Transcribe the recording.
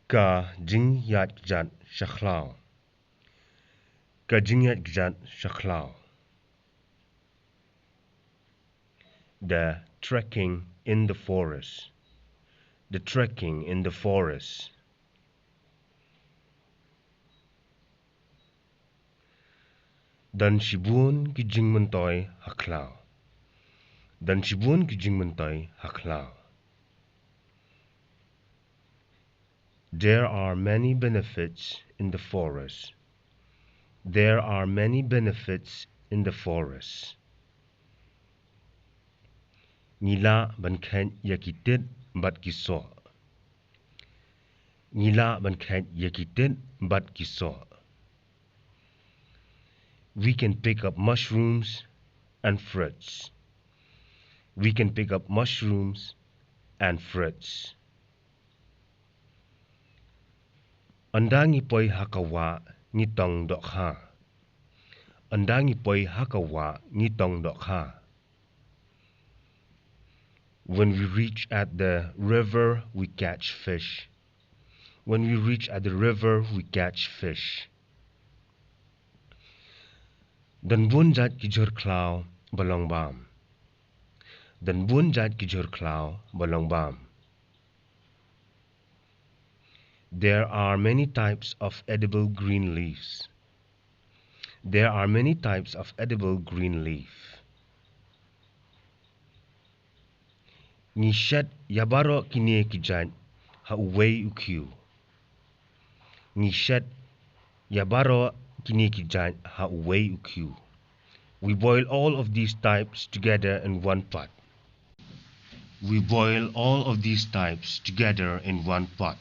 iaidkjat shakhlaw. Iaidkjat shakhlaw. The trekking in the forest. The trekking in the forest. Dan shibun kijingmentoi haklaw. Dan shibun kijingmentoi haklaw. There are many benefits in the forest. There are many benefits in the forest. Nila ban khen yakitit bat kiso. Nila ban khen yakitit bat kiso. We can pick up mushrooms and fruits. We can pick up mushrooms and fruits. Andangi poi hakawa ngitong dokha. Andangi poi hakawa ngitong dokha. When we reach at the river, we catch fish. When we reach at the river, we catch fish. Dan bunjat kijur klaw balong bam. Dan bunjat kijur klaw balong bam. There are many types of edible green leaves. There are many types of edible green leaf. Nishat yabaro kine kijat ha uwei ukyu. Nishat yabaro kine kijat ha uwei ukyu. We boil all of these types together in one pot. We boil all of these types together in one pot.